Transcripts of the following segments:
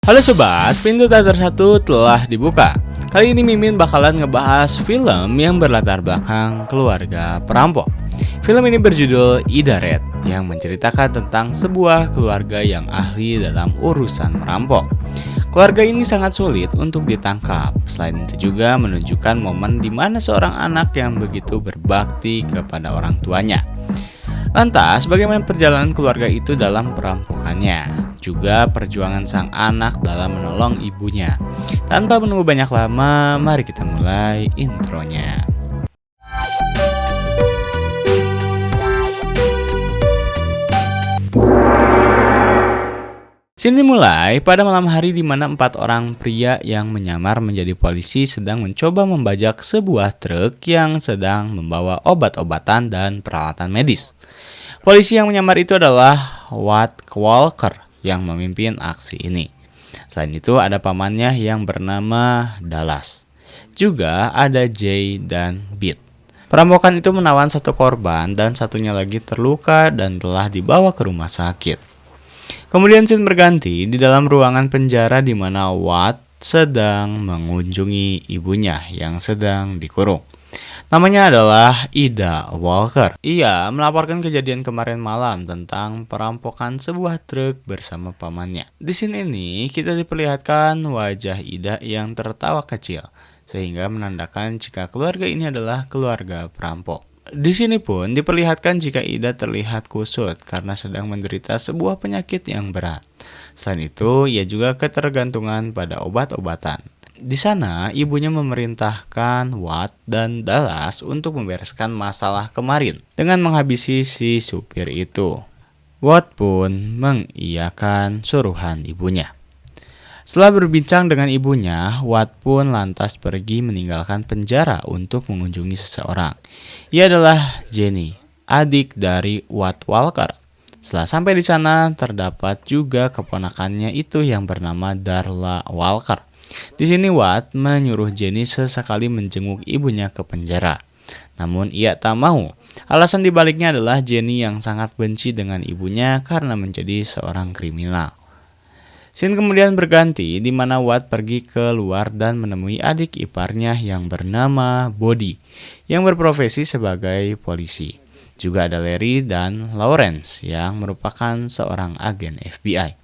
Halo sobat, pintu teater 1 telah dibuka. Kali ini Mimin bakalan ngebahas film yang berlatar belakang keluarga perampok. Film ini berjudul Idaret, yang menceritakan tentang sebuah keluarga yang ahli dalam urusan merampok. Keluarga ini sangat sulit untuk ditangkap. Selain itu juga menunjukkan momen di mana seorang anak yang begitu berbakti kepada orang tuanya. Lantas, bagaimana perjalanan keluarga itu dalam perampokannya? Juga perjuangan sang anak dalam menolong ibunya. Tanpa menunggu banyak lama, mari kita mulai intronya. Scene dimulai pada malam hari di mana 4 orang pria yang menyamar menjadi polisi sedang mencoba membajak sebuah truk yang sedang membawa obat-obatan dan peralatan medis. Polisi yang menyamar itu adalah Watt Walker yang memimpin aksi ini. Selain itu ada pamannya yang bernama Dallas. Juga ada Jay dan Beat. Perampokan itu menawan satu korban dan satunya lagi terluka dan telah dibawa ke rumah sakit. Kemudian scene berganti di dalam ruangan penjara di mana Watt sedang mengunjungi ibunya yang sedang dikurung. Namanya adalah Ida Walker. Ia melaporkan kejadian kemarin malam tentang perampokan sebuah truk bersama pamannya. Di scene ini kita diperlihatkan wajah Ida yang tertawa kecil, sehingga menandakan jika keluarga ini adalah keluarga perampok. Di sini pun diperlihatkan jika Ida terlihat kusut karena sedang menderita sebuah penyakit yang berat. Selain itu, ia juga ketergantungan pada obat-obatan. Di sana, ibunya memerintahkan Watt dan Dallas untuk membereskan masalah kemarin dengan menghabisi si supir itu. Watt pun mengiyakan suruhan ibunya. Setelah berbincang dengan ibunya, Watt pun lantas pergi meninggalkan penjara untuk mengunjungi seseorang. Ia adalah Jenny, adik dari Watt Walker. Setelah sampai di sana, terdapat juga keponakannya itu yang bernama Darla Walker. Di sini Watt menyuruh Jenny sesekali menjenguk ibunya ke penjara. Namun ia tak mau. Alasan dibaliknya adalah Jenny yang sangat benci dengan ibunya karena menjadi seorang kriminal. Scene kemudian berganti di mana Watt pergi keluar dan menemui adik iparnya yang bernama Body, yang berprofesi sebagai polisi. Juga ada Larry dan Lawrence yang merupakan seorang agen FBI.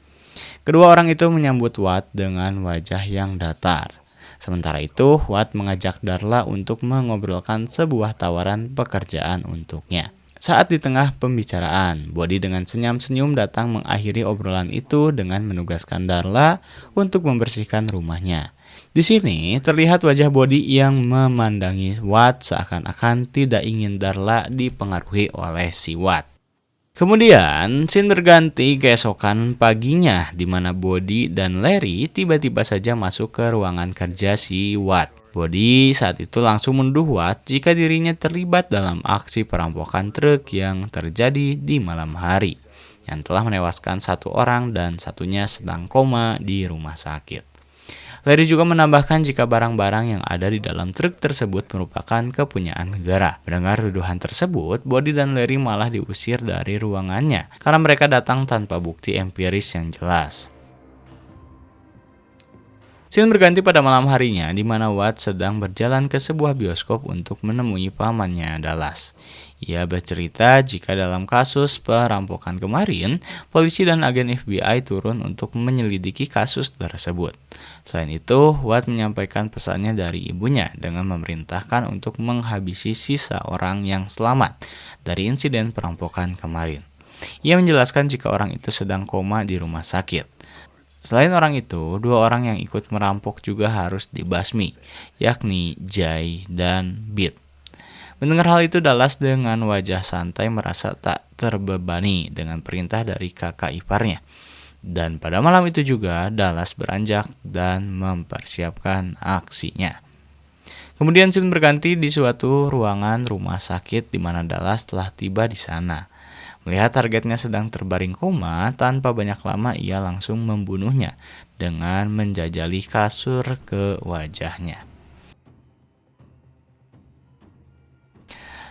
Kedua orang itu menyambut Watt dengan wajah yang datar. Sementara itu, Watt mengajak Darla untuk mengobrolkan sebuah tawaran pekerjaan untuknya. Saat di tengah pembicaraan, Body dengan senyum-senyum datang mengakhiri obrolan itu dengan menugaskan Darla untuk membersihkan rumahnya. Di sini terlihat wajah Body yang memandangi Watt seakan-akan tidak ingin Darla dipengaruhi oleh si Watt. Kemudian, scene berganti keesokan paginya di mana Body dan Larry tiba-tiba saja masuk ke ruangan kerja si Watt. Body saat itu langsung menuduh Watt jika dirinya terlibat dalam aksi perampokan truk yang terjadi di malam hari, yang telah menewaskan satu orang dan satunya sedang koma di rumah sakit. Larry juga menambahkan jika barang-barang yang ada di dalam truk tersebut merupakan kepunyaan negara. Mendengar tuduhan tersebut, Body dan Larry malah diusir dari ruangannya karena mereka datang tanpa bukti empiris yang jelas. Scene berganti pada malam harinya di mana Watt sedang berjalan ke sebuah bioskop untuk menemui pamannya Dallas. Ia bercerita jika dalam kasus perampokan kemarin, polisi dan agen FBI turun untuk menyelidiki kasus tersebut. Selain itu, Watt menyampaikan pesannya dari ibunya dengan memerintahkan untuk menghabisi sisa orang yang selamat dari insiden perampokan kemarin. Ia menjelaskan jika orang itu sedang koma di rumah sakit. Selain orang itu, 2 orang yang ikut merampok juga harus dibasmi, yakni Jay dan Beat. Mendengar hal itu, Dallas dengan wajah santai merasa tak terbebani dengan perintah dari kakak iparnya. Dan pada malam itu juga, Dallas beranjak dan mempersiapkan aksinya. Kemudian scene berganti di suatu ruangan rumah sakit di mana Dallas telah tiba di sana. Melihat targetnya sedang terbaring koma, tanpa banyak lama ia langsung membunuhnya dengan menjajali kasur ke wajahnya.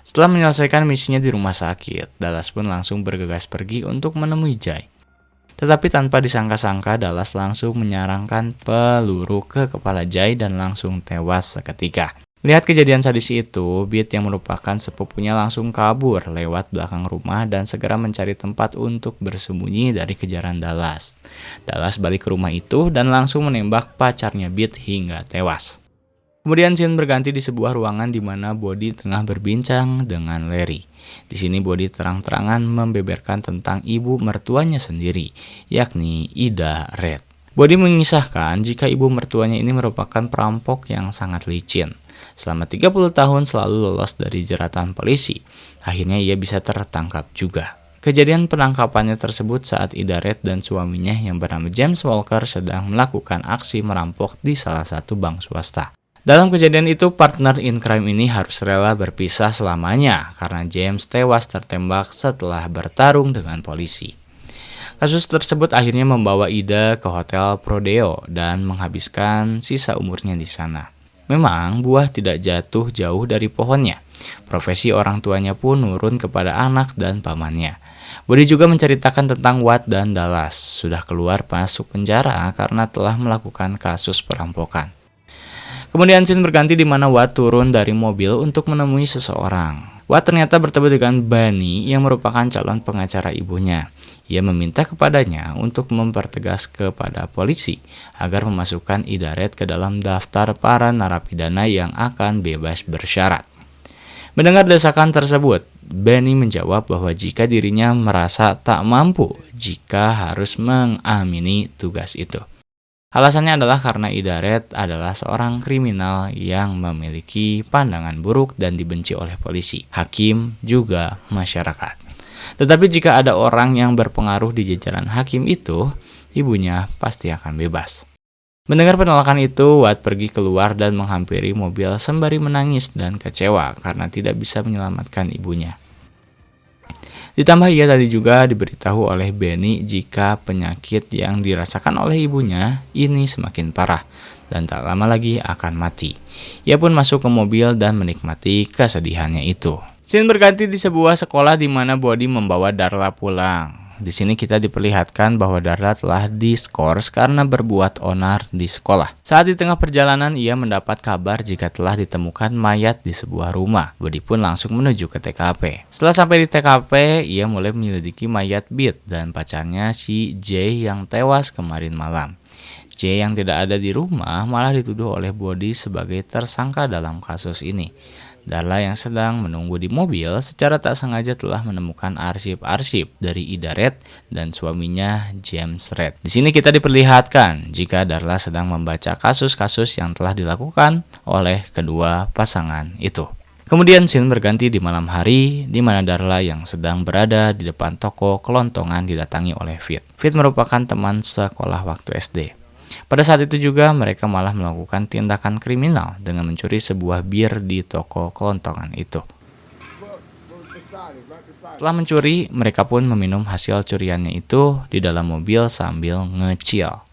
Setelah menyelesaikan misinya di rumah sakit, Dallas pun langsung bergegas pergi untuk menemui Jay. Tetapi tanpa disangka-sangka, Dallas langsung menyarangkan peluru ke kepala Jay dan langsung tewas seketika. Lihat kejadian sadis itu, Beat yang merupakan sepupunya langsung kabur lewat belakang rumah dan segera mencari tempat untuk bersembunyi dari kejaran Dallas. Dallas balik ke rumah itu dan langsung menembak pacarnya Beat hingga tewas. Kemudian scene berganti di sebuah ruangan di mana Body tengah berbincang dengan Larry. Di sini Body terang-terangan membeberkan tentang ibu mertuanya sendiri, yakni Ida Red. Body mengisahkan jika ibu mertuanya ini merupakan perampok yang sangat licin. Selama 30 tahun selalu lolos dari jeratan polisi. Akhirnya ia bisa tertangkap juga. Kejadian penangkapannya tersebut saat Ida Red dan suaminya yang bernama James Walker sedang melakukan aksi merampok di salah satu bank swasta. Dalam kejadian itu, partner in crime ini harus rela berpisah selamanya karena James tewas tertembak setelah bertarung dengan polisi. Kasus tersebut akhirnya membawa Ida ke hotel Prodeo dan menghabiskan sisa umurnya di sana. Memang buah tidak jatuh jauh dari pohonnya. Profesi orang tuanya pun nurun kepada anak dan pamannya. Body juga menceritakan tentang Watt dan Dallas sudah keluar masuk penjara karena telah melakukan kasus perampokan. Kemudian scene berganti di mana Watt turun dari mobil untuk menemui seseorang. Watt ternyata bertemu dengan Bunny yang merupakan calon pengacara ibunya. Ia meminta kepadanya untuk mempertegas kepada polisi agar memasukkan Ida Red ke dalam daftar para narapidana yang akan bebas bersyarat. Mendengar desakan tersebut, Benny menjawab bahwa jika dirinya merasa tak mampu jika harus mengamini tugas itu. Alasannya adalah karena Ida Red adalah seorang kriminal yang memiliki pandangan buruk dan dibenci oleh polisi, hakim, juga masyarakat. Tetapi jika ada orang yang berpengaruh di jajaran hakim itu, ibunya pasti akan bebas. Mendengar penolakan itu, Watt pergi keluar dan menghampiri mobil sembari menangis dan kecewa karena tidak bisa menyelamatkan ibunya. Ditambah ia tadi juga diberitahu oleh Benny jika penyakit yang dirasakan oleh ibunya ini semakin parah dan tak lama lagi akan mati. Ia pun masuk ke mobil dan menikmati kesedihannya itu. Scene berganti di sebuah sekolah di mana Body membawa Darla pulang. Di sini kita diperlihatkan bahwa Darla telah diskors karena berbuat onar di sekolah. Saat di tengah perjalanan, ia mendapat kabar jika telah ditemukan mayat di sebuah rumah. Body pun langsung menuju ke TKP. Setelah sampai di TKP, ia mulai menyelidiki mayat Beat dan pacarnya si Jay yang tewas kemarin malam. Jay yang tidak ada di rumah malah dituduh oleh Body sebagai tersangka dalam kasus ini. Darla yang sedang menunggu di mobil secara tak sengaja telah menemukan arsip-arsip dari Ida Red dan suaminya James Red. Di sini kita diperlihatkan jika Darla sedang membaca kasus-kasus yang telah dilakukan oleh kedua pasangan itu. Kemudian scene berganti di malam hari di mana Darla yang sedang berada di depan toko kelontongan didatangi oleh Fit. Fit merupakan teman sekolah waktu SD. Pada saat itu juga mereka malah melakukan tindakan kriminal dengan mencuri sebuah bir di toko kelontongan itu. Setelah mencuri, mereka pun meminum hasil curiannya itu di dalam mobil sambil nge-chill.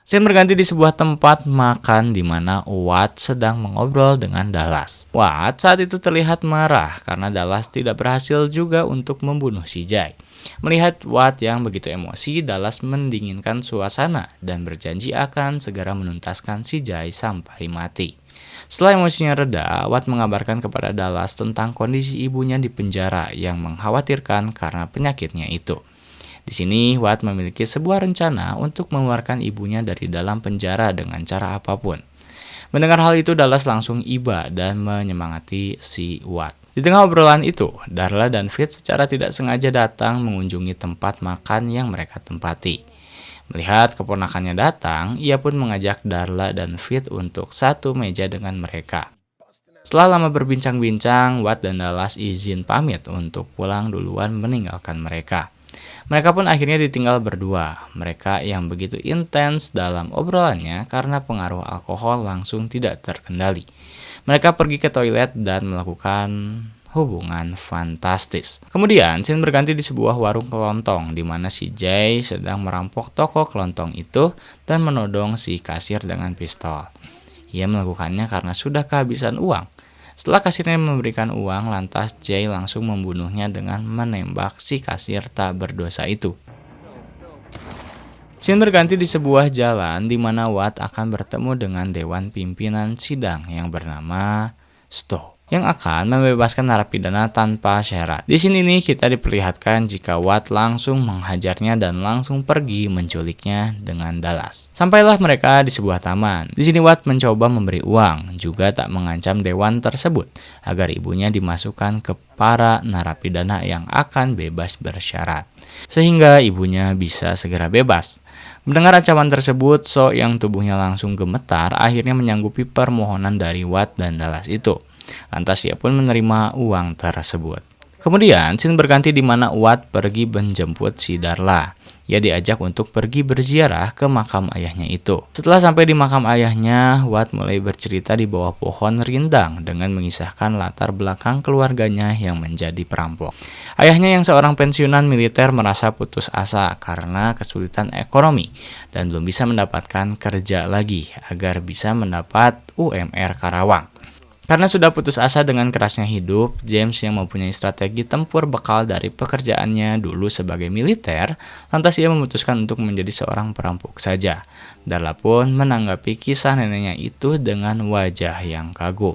Scene berganti di sebuah tempat makan di mana Watt sedang mengobrol dengan Dallas. Watt saat itu terlihat marah karena Dallas tidak berhasil juga untuk membunuh si Jay. Melihat Watt yang begitu emosi, Dallas mendinginkan suasana dan berjanji akan segera menuntaskan si Jay sampai mati. Setelah emosinya reda, Watt mengabarkan kepada Dallas tentang kondisi ibunya di penjara yang mengkhawatirkan karena penyakitnya itu. Di sini, Watt memiliki sebuah rencana untuk mengeluarkan ibunya dari dalam penjara dengan cara apapun. Mendengar hal itu, Dallas langsung iba dan menyemangati si Watt. Di tengah obrolan itu, Darla dan Fit secara tidak sengaja datang mengunjungi tempat makan yang mereka tempati. Melihat keponakannya datang, ia pun mengajak Darla dan Fit untuk satu meja dengan mereka. Setelah lama berbincang-bincang, Watt dan Dallas izin pamit untuk pulang duluan meninggalkan mereka. Mereka pun akhirnya ditinggal berdua. Mereka yang begitu intens dalam obrolannya karena pengaruh alkohol langsung tidak terkendali. Mereka pergi ke toilet dan melakukan hubungan fantastis. Kemudian, scene berganti di sebuah warung kelontong di mana si Jay sedang merampok toko kelontong itu dan menodong si kasir dengan pistol. Ia melakukannya karena sudah kehabisan uang. Setelah kasirnya memberikan uang, lantas Jay langsung membunuhnya dengan menembak si kasir tak berdosa itu. Scene berganti di sebuah jalan di mana Watt akan bertemu dengan Dewan Pimpinan Sidang yang bernama Sto, yang akan membebaskan narapidana tanpa syarat. Di sini nih kita diperlihatkan jika Watt langsung menghajarnya dan langsung pergi menculiknya dengan Dallas. Sampailah mereka di sebuah taman. Di sini Watt mencoba memberi uang, juga tak mengancam dewan tersebut agar ibunya dimasukkan ke para narapidana yang akan bebas bersyarat, sehingga ibunya bisa segera bebas. Mendengar ancaman tersebut, So yang tubuhnya langsung gemetar akhirnya menyanggupi permohonan dari Watt dan Dallas itu. Lantas ia pun menerima uang tersebut. Kemudian, scene berganti di mana Watt pergi menjemput si Darla. Ia diajak untuk pergi berziarah ke makam ayahnya itu. Setelah sampai di makam ayahnya, Watt mulai bercerita di bawah pohon rindang dengan mengisahkan latar belakang keluarganya yang menjadi perampok. Ayahnya yang seorang pensiunan militer merasa putus asa karena kesulitan ekonomi dan belum bisa mendapatkan kerja lagi agar bisa mendapat UMR Karawang. Karena sudah putus asa dengan kerasnya hidup, James yang mempunyai strategi tempur bekal dari pekerjaannya dulu sebagai militer, lantas ia memutuskan untuk menjadi seorang perampok saja. Darla pun menanggapi kisah neneknya itu dengan wajah yang kagum.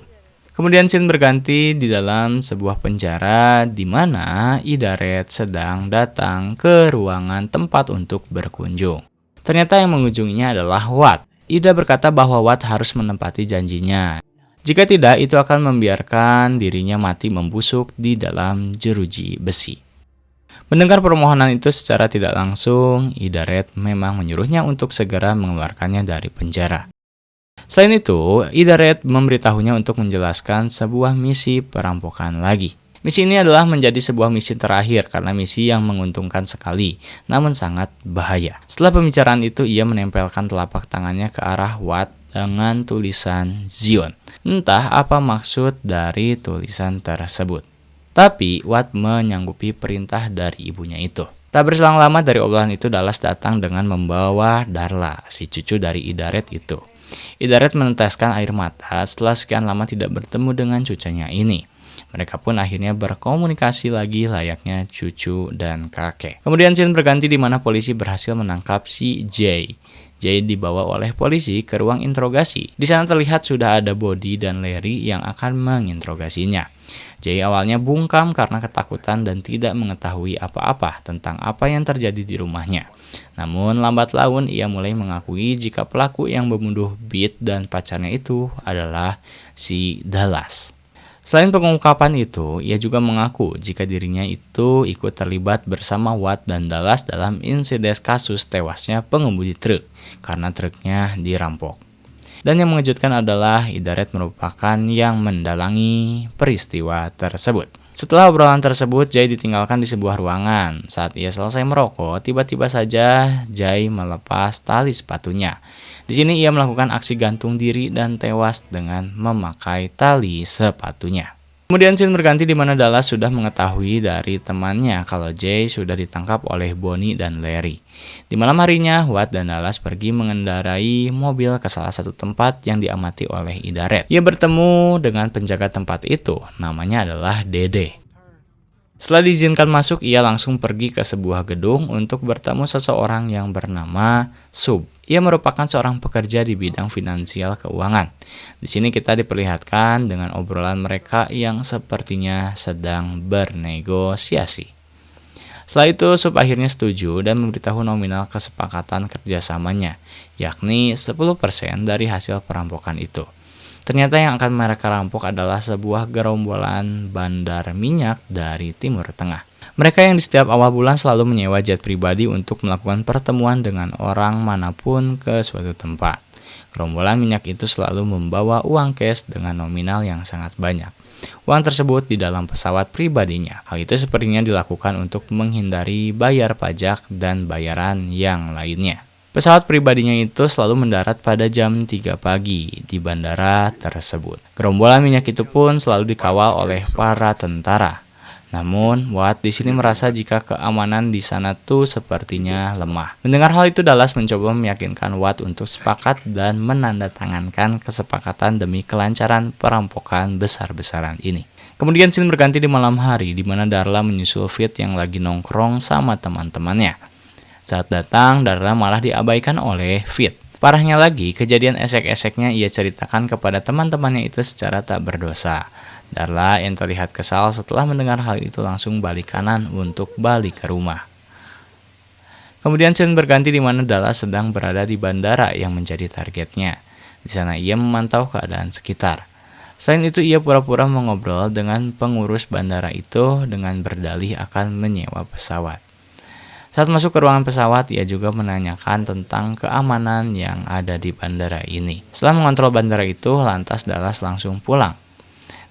Kemudian scene berganti di dalam sebuah penjara di mana Idaret sedang datang ke ruangan tempat untuk berkunjung. Ternyata yang mengunjunginya adalah Watt. Ida berkata bahwa Watt harus menepati janjinya. Jika tidak, itu akan membiarkan dirinya mati membusuk di dalam jeruji besi. Mendengar permohonan itu secara tidak langsung, Idaret memang menyuruhnya untuk segera mengeluarkannya dari penjara. Selain itu, Idaret memberitahunya untuk menjelaskan sebuah misi perampokan lagi. Misi ini adalah menjadi sebuah misi terakhir karena misi yang menguntungkan sekali, namun sangat bahaya. Setelah pembicaraan itu, ia menempelkan telapak tangannya ke arah Watt dengan tulisan Zion. Entah apa maksud dari tulisan tersebut. Tapi Watt menyanggupi perintah dari ibunya itu. Tak berselang lama dari obrolan itu, Dallas datang dengan membawa Darla, si cucu dari Idaret itu. Idaret meneteskan air mata setelah sekian lama tidak bertemu dengan cucunya ini. Mereka pun akhirnya berkomunikasi lagi layaknya cucu dan kakek. Kemudian scene berganti di mana polisi berhasil menangkap si Jay. Jay dibawa oleh polisi ke ruang interogasi. Di sana terlihat sudah ada Body dan Larry yang akan menginterogasinya. Jay awalnya bungkam karena ketakutan dan tidak mengetahui apa-apa tentang apa yang terjadi di rumahnya. Namun lambat laun ia mulai mengakui jika pelaku yang membunuh Beat dan pacarnya itu adalah si Dallas. Selain pengungkapan itu, ia juga mengaku jika dirinya itu ikut terlibat bersama Watt dan Dallas dalam insiden kasus tewasnya pengemudi truk karena truknya dirampok. Dan yang mengejutkan adalah Idaret merupakan yang mendalangi peristiwa tersebut. Setelah obrolan tersebut, Jay ditinggalkan di sebuah ruangan. Saat ia selesai merokok, tiba-tiba saja Jay melepas tali sepatunya. Di sini ia melakukan aksi gantung diri dan tewas dengan memakai tali sepatunya. Kemudian scene berganti di mana Dallas sudah mengetahui dari temannya kalau Jay sudah ditangkap oleh Bonnie dan Larry. Di malam harinya, Watt dan Dallas pergi mengendarai mobil ke salah satu tempat yang diamati oleh Idaret. Ia bertemu dengan penjaga tempat itu, namanya adalah Dede. Setelah diizinkan masuk, ia langsung pergi ke sebuah gedung untuk bertemu seseorang yang bernama Sub. Ia merupakan seorang pekerja di bidang finansial keuangan. Di sini kita diperlihatkan dengan obrolan mereka yang sepertinya sedang bernegosiasi. Setelah itu, Sub akhirnya setuju dan memberitahu nominal kesepakatan kerjasamanya, yakni 10% dari hasil perampokan itu. Ternyata yang akan mereka rampok adalah sebuah gerombolan bandar minyak dari Timur Tengah. Mereka yang di setiap awal bulan selalu menyewa jet pribadi untuk melakukan pertemuan dengan orang manapun ke suatu tempat. Gerombolan minyak itu selalu membawa uang cash dengan nominal yang sangat banyak. Uang tersebut di dalam pesawat pribadinya. Hal itu sepertinya dilakukan untuk menghindari bayar pajak dan bayaran yang lainnya. Pesawat pribadinya itu selalu mendarat pada jam 3 pagi di bandara tersebut. Gerombolan minyak itu pun selalu dikawal oleh para tentara. Namun, Watt di sini merasa jika keamanan di sana tuh sepertinya lemah. Mendengar hal itu, Dallas mencoba meyakinkan Watt untuk sepakat dan menandatangankan kesepakatan demi kelancaran perampokan besar-besaran ini. Kemudian scene berganti di malam hari di mana Darla menyusul Fit yang lagi nongkrong sama teman-temannya. Saat datang, Darla malah diabaikan oleh Fit. Parahnya lagi, kejadian esek-eseknya ia ceritakan kepada teman-temannya itu secara tak berdosa. Darla yang terlihat kesal setelah mendengar hal itu langsung balik kanan untuk balik ke rumah. Kemudian scene berganti di mana Darla sedang berada di bandara yang menjadi targetnya. Di sana ia memantau keadaan sekitar. Selain itu ia pura-pura mengobrol dengan pengurus bandara itu dengan berdalih akan menyewa pesawat. Saat masuk ke ruangan pesawat, ia juga menanyakan tentang keamanan yang ada di bandara ini. Setelah mengontrol bandara itu, lantas Dallas langsung pulang.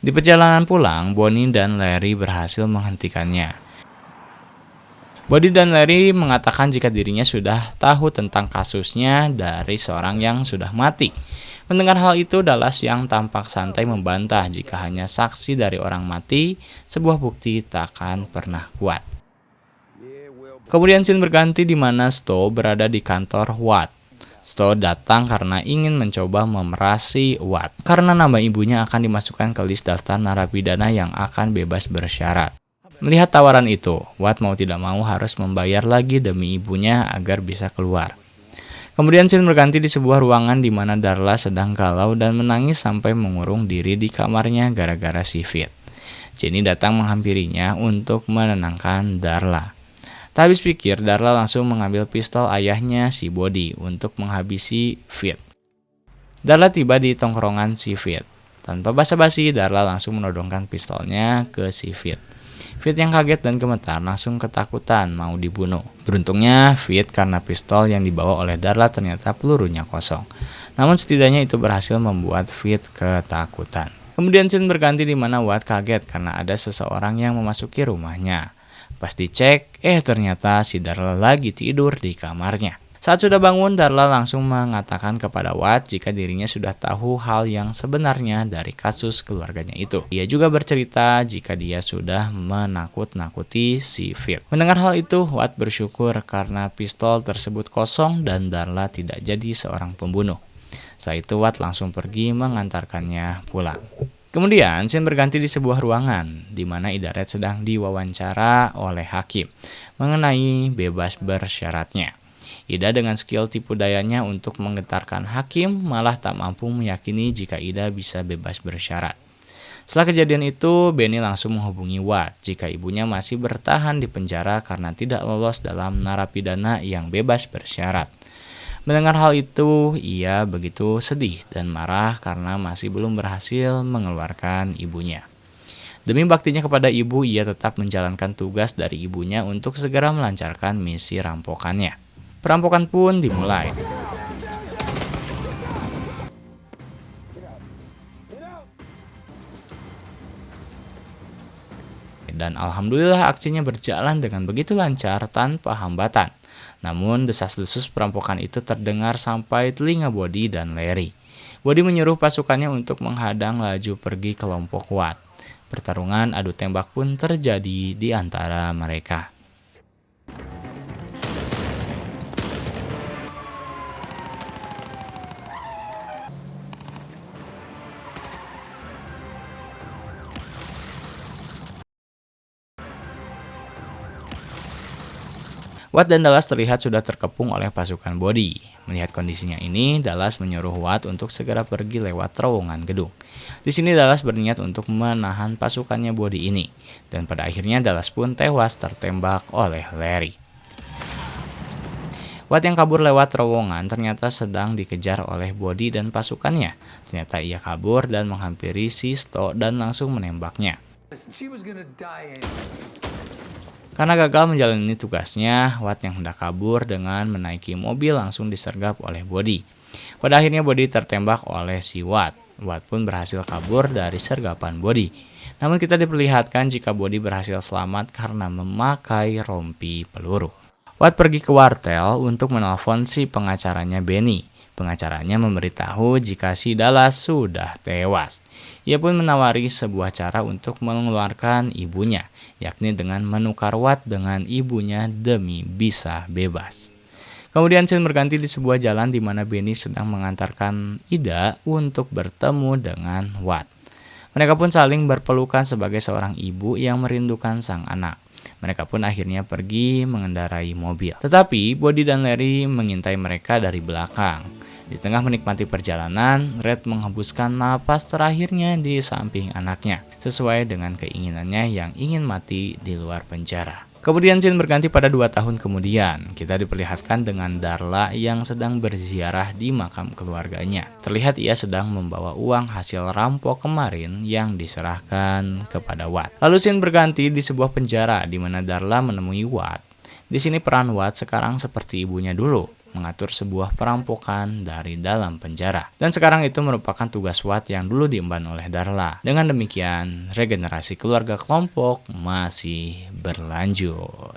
Di perjalanan pulang, Bonnie dan Larry berhasil menghentikannya. Bonnie dan Larry mengatakan jika dirinya sudah tahu tentang kasusnya dari seorang yang sudah mati. Mendengar hal itu, Dallas yang tampak santai membantah jika hanya saksi dari orang mati, sebuah bukti takkan pernah kuat. Kemudian scene berganti di mana Sto berada di kantor Watt. Sto datang karena ingin mencoba memerasi Watt, karena nama ibunya akan dimasukkan ke list daftar narapidana yang akan bebas bersyarat. Melihat tawaran itu, Watt mau tidak mau harus membayar lagi demi ibunya agar bisa keluar. Kemudian scene berganti di sebuah ruangan di mana Darla sedang galau dan menangis sampai mengurung diri di kamarnya gara-gara si Fit. Jenny datang menghampirinya untuk menenangkan Darla. Tak habis pikir, Darla langsung mengambil pistol ayahnya si Body untuk menghabisi Fit. Darla tiba di tongkrongan si Fit. Tanpa basa-basi, Darla langsung menodongkan pistolnya ke si Fit. Fit yang kaget dan gemetar langsung ketakutan mau dibunuh. Beruntungnya Fit karena pistol yang dibawa oleh Darla ternyata pelurunya kosong. Namun setidaknya itu berhasil membuat Fit ketakutan. Kemudian scene berganti di mana Watt kaget karena ada seseorang yang memasuki rumahnya. Pas dicek, ternyata si Darla lagi tidur di kamarnya. Saat sudah bangun, Darla langsung mengatakan kepada Watt jika dirinya sudah tahu hal yang sebenarnya dari kasus keluarganya itu. Ia juga bercerita jika dia sudah menakut-nakuti si Fit. Mendengar hal itu, Watt bersyukur karena pistol tersebut kosong dan Darla tidak jadi seorang pembunuh. Setelah itu Watt langsung pergi mengantarkannya pulang. Kemudian scene berganti di sebuah ruangan di mana Idaret sedang diwawancara oleh hakim mengenai bebas bersyaratnya. Ida dengan skill tipu dayanya untuk menggetarkan hakim malah tak mampu meyakini jika Ida bisa bebas bersyarat. Setelah kejadian itu, Benny langsung menghubungi Watt jika ibunya masih bertahan di penjara karena tidak lolos dalam narapidana yang bebas bersyarat. Mendengar hal itu, ia begitu sedih dan marah karena masih belum berhasil mengeluarkan ibunya. Demi baktinya kepada ibu, ia tetap menjalankan tugas dari ibunya untuk segera melancarkan misi rampokannya. Perampokan pun dimulai. Dan alhamdulillah aksinya berjalan dengan begitu lancar tanpa hambatan. Namun desas-desus perampokan itu terdengar sampai telinga Body dan Larry. Body menyuruh pasukannya untuk menghadang laju pergi kelompok Watt. Pertarungan adu tembak pun terjadi di antara mereka. Watt dan Dallas terlihat sudah terkepung oleh pasukan Body. Melihat kondisinya ini, Dallas menyuruh Watt untuk segera pergi lewat terowongan gedung. Di sini Dallas berniat untuk menahan pasukannya Body ini. Dan pada akhirnya Dallas pun tewas tertembak oleh Larry. Watt yang kabur lewat terowongan ternyata sedang dikejar oleh Body dan pasukannya. Ternyata ia kabur dan menghampiri si Sto dan langsung menembaknya. Karena gagal menjalani tugasnya, Watt yang hendak kabur dengan menaiki mobil langsung disergap oleh Body. Pada akhirnya Body tertembak oleh si Watt. Watt pun berhasil kabur dari sergapan Body. Namun kita diperlihatkan jika Body berhasil selamat karena memakai rompi peluru. Watt pergi ke wartel untuk menelpon si pengacaranya Benny. Pengacaranya memberitahu jika si Dallas sudah tewas. Ia pun menawari sebuah cara untuk mengeluarkan ibunya, yakni dengan menukar Watt dengan ibunya demi bisa bebas. Kemudian scene berganti di sebuah jalan di mana Benny sedang mengantarkan Ida untuk bertemu dengan Watt. Mereka pun saling berpelukan sebagai seorang ibu yang merindukan sang anak. Mereka pun akhirnya pergi mengendarai mobil. Tetapi Bodi dan Larry mengintai mereka dari belakang. Di tengah menikmati perjalanan, Red menghembuskan napas terakhirnya di samping anaknya, sesuai dengan keinginannya yang ingin mati di luar penjara. Kemudian scene berganti pada 2 tahun kemudian. Kita diperlihatkan dengan Darla yang sedang berziarah di makam keluarganya. Terlihat ia sedang membawa uang hasil rampok kemarin yang diserahkan kepada Watt. Lalu scene berganti di sebuah penjara di mana Darla menemui Watt. Di sini peran Watt sekarang seperti ibunya dulu, mengatur sebuah perampokan dari dalam penjara. Dan sekarang itu merupakan tugas Watt yang dulu diemban oleh Darla. Dengan demikian, regenerasi keluarga kelompok masih berlanjut.